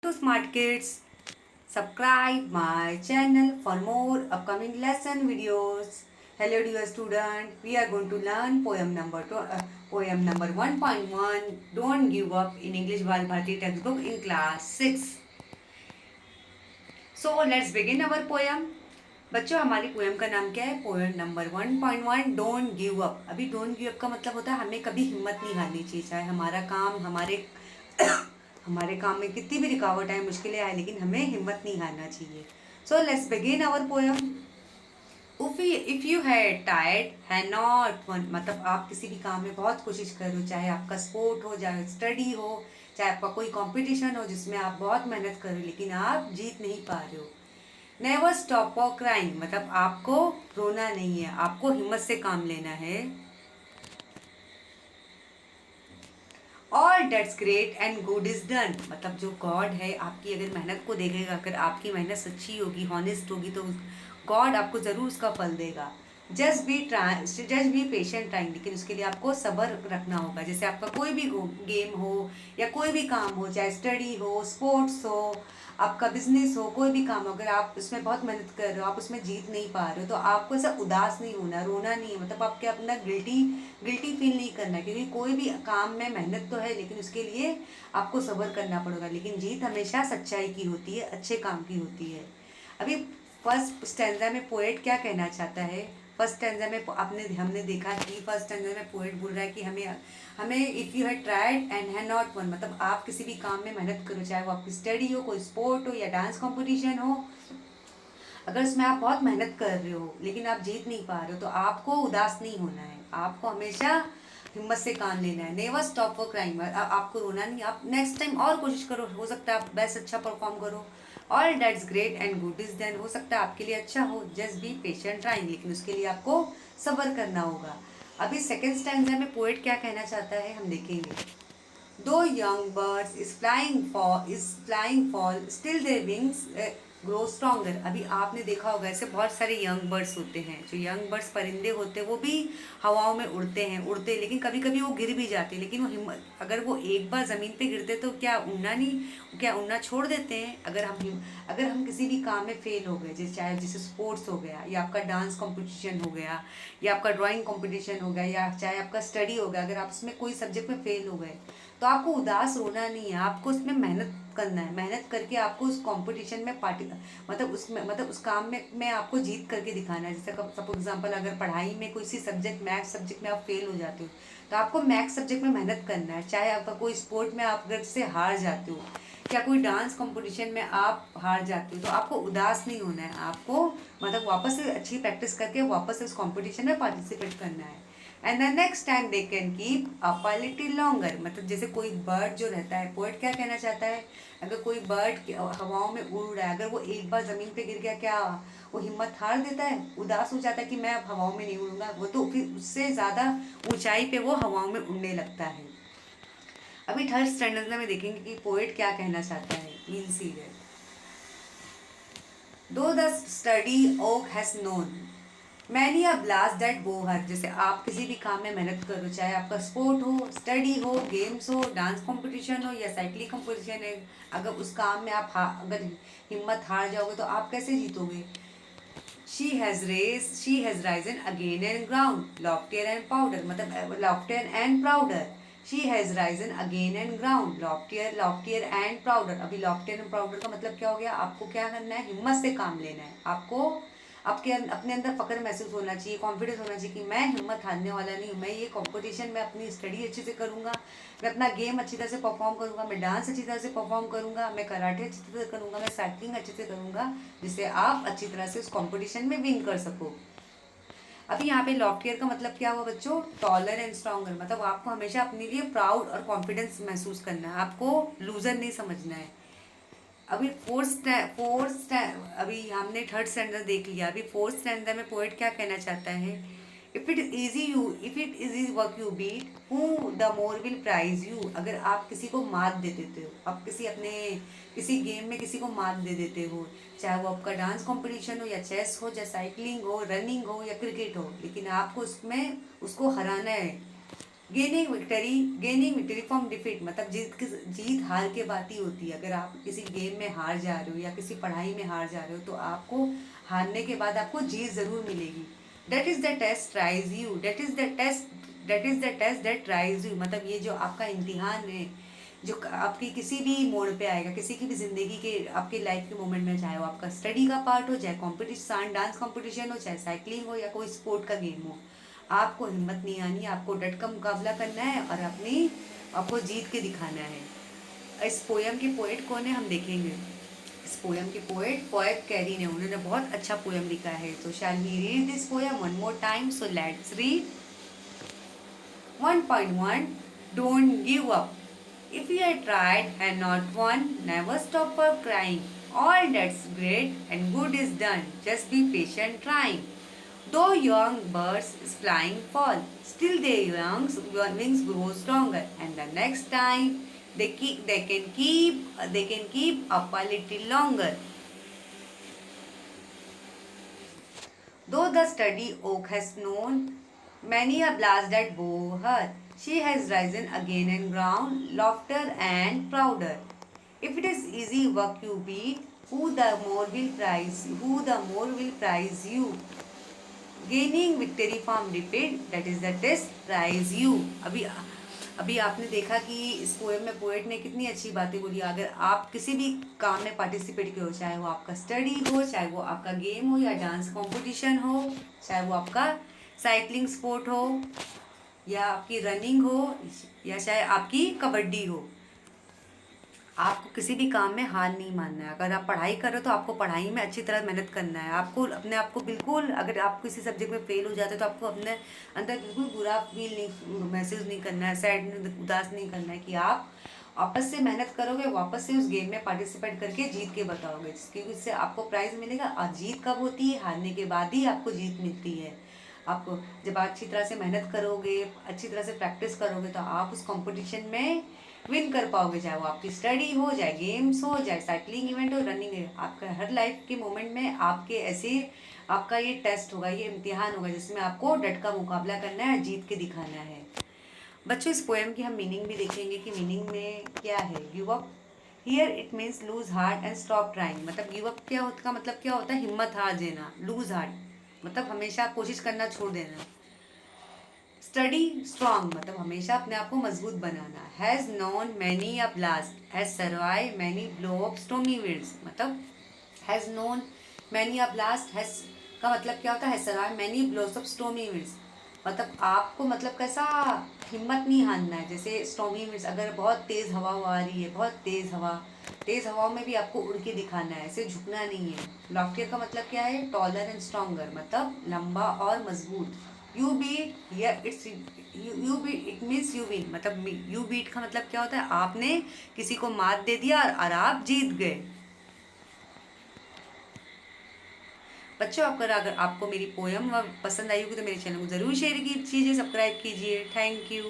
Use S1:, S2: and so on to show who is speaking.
S1: to Smart Kids. Subscribe my channel for more upcoming lesson videos. Hello dear student, we are going to learn poem number 1.1 Don't Give Up in English Bal Bharati textbook in class 6. So let's begin our poem. बच्चों हमारी poem का नाम क्या है? Poem number 1.1 don't give up. अभी don't give up का मतलब होता है हमें कभी हिम्मत नहीं हारनी चाहिए, चाहे हमारा काम हमारे काम में कितनी भी रुकावट आए, मुश्किलें आए, लेकिन हमें हिम्मत नहीं हारना चाहिए. So let's begin our poem. If you had tired had not won, मतलब आप किसी भी काम में बहुत कोशिश कर रहे हो, चाहे आपका स्पोर्ट हो, चाहे स्टडी हो, चाहे आपका कोई कंपटीशन हो जिसमें आप बहुत मेहनत कर रहे हो लेकिन आप जीत नहीं पा रहे हो. नेवर स्टॉप फॉर क्राइंग, मतलब आपको रोना नहीं है, आपको हिम्मत से काम लेना है. All that's great and good is done, मतलब जो गॉड है आपकी अगर मेहनत को देखेगा, अगर आपकी मेहनत सच्ची होगी, हॉनेस्ट होगी, तो गॉड आपको ज़रूर उसका फल देगा. जस्ट बी पेशेंट ट्राइंग, लेकिन उसके लिए आपको सब्र रखना होगा. जैसे आपका कोई भी गेम हो या कोई भी काम हो, चाहे स्टडी हो, स्पोर्ट्स हो, आपका बिजनेस हो, कोई भी काम हो, अगर आप उसमें बहुत मेहनत कर रहे हो, आप उसमें जीत नहीं पा रहे हो, तो आपको ऐसा उदास नहीं होना, रोना नहीं है, मतलब आपके अपना गिल्टी गिल्टी फील नहीं करना है, क्योंकि कोई भी काम में मेहनत तो है लेकिन उसके लिए आपको सब्र करना पड़ेगा. लेकिन जीत हमेशा सच्चाई की होती है, अच्छे काम की होती है. अभी फर्स्ट स्टैंजा में पोएट क्या कहना चाहता है? फर्स्ट स्टैंजा में हमने देखा कि फर्स्ट स्टैंजा में पोएट बोल रहा है कि हमें हमें if you had tried and had not won, मतलब आप किसी भी काम में मेहनत करो, चाहे वो आपकी स्टडी हो, कोई स्पोर्ट हो या डांस कंपटीशन हो, अगर उसमें आप बहुत मेहनत कर रहे हो लेकिन आप जीत नहीं पा रहे हो, तो आपको उदास नहीं होना है, आपको हमेशा हिम्मत से काम लेना है. नेवर स्टॉप फॉर क्राइंग, आपको रोना नहीं, आप नेक्स्ट टाइम और कोशिश करो, हो सकता है आप बेस्ट अच्छा परफॉर्म करो. All that's great and good is then, हो सकता है आपके लिए अच्छा हो. जस्ट बी पेशेंट ट्राइंग, लेकिन उसके लिए आपको सब्र करना होगा. अभी सेकेंड स्टैंजा में पोएट क्या कहना चाहता है हम देखेंगे. दो young birds is flying fall still their wings grow stronger. अभी आपने देखा होगा ऐसे बहुत सारे यंग बर्ड्स होते हैं, जो यंग बर्ड्स परिंदे होते हैं वो भी हवाओं में उड़ते लेकिन कभी कभी वो गिर भी जाते हैं, लेकिन वो हिम्मत, अगर वो एक बार ज़मीन पे गिरते तो क्या उड़ना छोड़ देते हैं? अगर हम किसी भी काम में फेल हो गए, जैसे स्पोर्ट्स हो गया, या आपका डांस कंपटीशन हो गया, या आपका ड्राइंग कंपटीशन हो गया, या चाहे आपका स्टडी हो गया, अगर आप उसमें कोई सब्जेक्ट में फेल हो गए तो आपको उदास रोना नहीं है, आपको उसमें मेहनत करना है. मेहनत करके आपको उस कंपटीशन में मतलब उस काम में आपको जीत करके दिखाना है. जैसे सपोज एग्जांपल, अगर पढ़ाई में कोई सी सब्जेक्ट, मैथ्स सब्जेक्ट में आप फेल हो जाते हो, तो आपको मैथ्स सब्जेक्ट में मेहनत करना है. चाहे आपका कोई स्पोर्ट में आप अगर से हार जाते हो, या कोई डांस कंपटीशन में आप हार जाते हो, तो आपको उदास नहीं होना है, आपको मतलब वापस से अच्छी प्रैक्टिस करके वापस से उस कंपटीशन में पार्टिसिपेट करना है. And the next time they can keep up a little longer, मतलब जैसे कोई बर्ड जो रहता है, पोएट क्या कहना चाहता है, अगर कोई बर्ड हवाओं में उड़ रहा है, अगर वो एक बार ज़मीन पे गिर गया, क्या वो हिम्मत हार देता है, उदास हो जाता है कि मैं अब हवाओं में नहीं उड़ूंगा? वो तो फिर उससे ज़्यादा ऊंचाई पे वो हवाओं में उड़ने लगता है. अभी थर्ड स्टैंडर्ड में देखेंगे कि पोएट क्या कहना चाहता है. We'll see that. Though the sturdy oak has known many a blast that go her, जैसे आप किसी भी काम में मेहनत करो, चाहे आपका स्पोर्ट हो, स्टडी हो, गेम्स हो, डांस कंपटीशन हो या साइकिलिंग कंपटीशन है, अगर उस काम में आप अगर हिम्मत हार जाओगे तो आप कैसे जीतोगे? She has risen again and grown loftier and prouder, मतलब loftier and prouder. She has risen again and grown loftier and prouder. अभी लॉफ्टियर एंड प्राउडर का मतलब क्या हो गया? आपको क्या करना है? हिम्मत से काम लेना है. आपको आपके अपने अंदर फक्र महसूस होना चाहिए, कॉन्फिडेंस होना चाहिए कि मैं हिम्मत हारने वाला नहीं हूँ, मैं ये कंपटीशन में अपनी स्टडी अच्छे से करूँगा, मैं अपना गेम अच्छी तरह से परफॉर्म करूँगा, मैं डांस अच्छी तरह से परफॉर्म करूँगा, मैं कराटे अच्छी तरह से करूँगा, मैं साइकिलिंग अच्छे से करूँगा, जिससे आप अच्छी तरह से उस कॉम्पिटिशन में विन कर सको. अभी यहाँ पे लॉफ्टियर का मतलब क्या हुआ बच्चों? टॉलर एंड स्ट्रॉन्गर, मतलब आपको हमेशा अपने लिए प्राउड और कॉन्फिडेंस महसूस करना है, आपको लूजर नहीं समझना है. अभी अभी हमने थर्ड स्टैंडर्ड देख लिया. अभी फोर्थ स्टैंडर्ड में पोएट क्या कहना चाहता है? If it is easy work you beat who the more will prize you. अगर आप किसी को मात दे देते हो, आप किसी गेम में किसी को मात दे देते हो, चाहे वो आपका डांस कंपटीशन हो या चेस हो या साइकिलिंग हो, रनिंग हो या क्रिकेट हो, लेकिन आपको उसमें उसको हराना है, गेनिंग विक्टरी फ्रॉम डिफीट, मतलब जीत हार के बात ही होती है। अगर आप किसी गेम में हार जा रहे हो या किसी पढ़ाई में हार जा रहे हो, तो आपको हारने के बाद आपको जीत ज़रूर मिलेगी। That is the test tries you, that is the test that tries you, मतलब ये जो आपका इम्तिहान है, जो आपकी किसी भी मोड़ पे आएगा, किसी की भी ज़िंदगी के आपके लाइफ के मोमेंट में, चाहे वो आपका स्टडी का पार्ट हो, चाहे कॉम्पिटिशन डांस कॉम्पिटिशन हो, चाहे साइकिलिंग हो या कोई स्पोर्ट का गेम हो, आपको हिम्मत नहीं आनी, आपको डट का मुकाबला करना है और आपको जीत के दिखाना है। इस पोयम के पोएट कौन है हम देखेंगे। इस पोयम के पोएट कैरी ने, उन्होंने बहुत अच्छा पोयम लिखा है। तो shall we read this poem one more time, so let's read 1.1. Don't give up. If you have tried and not won, never stop for crying. All that's great and good is done. Just be patient trying. Though young birds flying fall, still their wings grow stronger. And the next time they can keep up a little longer. Though the sturdy oak has known many a blast that bore her, she has risen again and grown lofter and prouder. If it is easy work you beat, who the more will prize you. Gaining victory from defeat, that is the test prize you. अभी आपने देखा कि इस poem में poet ने कितनी अच्छी बातें बोली। अगर आप किसी भी काम में पार्टिसिपेट किए हो, चाहे वो आपका स्टडी हो, चाहे वो आपका गेम हो या डांस कंपटीशन हो, चाहे वो आपका साइकिलिंग स्पोर्ट हो या आपकी रनिंग हो या चाहे आपकी कबड्डी हो, आपको किसी भी काम में हार नहीं मानना है। अगर आप पढ़ाई कर रहे हो तो आपको पढ़ाई में अच्छी तरह मेहनत करना है। आपको अपने आप को बिल्कुल, अगर आप किसी सब्जेक्ट में फेल हो जाते हो तो आपको अपने अंदर बिल्कुल बुरा फील नहीं, महसूस नहीं करना है, सैड उदास नहीं करना है, कि आप वापस से मेहनत करोगे, वापस से उस गेम में पार्टिसिपेट करके जीत के बताओगे, क्योंकि उससे आपको प्राइज़ मिलेगा। और जीत कब होती है? हारने के बाद ही आपको जीत मिलती है। आपको जब आप अच्छी तरह से मेहनत करोगे, अच्छी तरह से प्रैक्टिस करोगे, तो आप उस कंपटीशन में विन कर पाओगे, चाहे वो आपकी स्टडी हो, चाहे गेम्स हो, चाहे साइकिलिंग इवेंट हो, रनिंग है। आपका हर लाइफ के मोमेंट में आपका ये टेस्ट होगा, ये इम्तिहान होगा, जिसमें आपको डट का मुकाबला करना है, जीत के दिखाना है। बच्चों, इस पोएम की हम मीनिंग भी देखेंगे कि मीनिंग में क्या है। Give up here it means loose heart and stop trying, मतलब गिव अप का मतलब क्या होता है? हिम्मत हार देना। लूज हार्ट मतलब हमेशा कोशिश करना छोड़ देना। स्टडी स्ट्रांग मतलब हमेशा अपने आप को मजबूत बनाना। Has known many a blast, has survive many blow of stormy winds, मतलब has known many a blast, has का मतलब क्या होता है? Survive many blows of stormy winds, मतलब आपको मतलब कैसा हिम्मत नहीं हारना है। जैसे स्टोमी विंड्स, अगर बहुत तेज़ हवा आ रही है, बहुत तेज़ हवाओं में भी आपको उड़ के दिखाना है, ऐसे झुकना नहीं है। लॉफ्टियर का मतलब क्या है? टॉलर एंड स्ट्रॉन्गर, मतलब लंबा और मजबूत। यू बीट या it's you beat it means you win, मतलब यू बीट का मतलब क्या होता है? आपने किसी को मात दे दिया और आप जीत गए। बच्चों, अगर आपको मेरी पोयम पसंद आई होगी तो मेरे चैनल को ज़रूर शेयर कीजिए, सब्सक्राइब कीजिए। Thank you.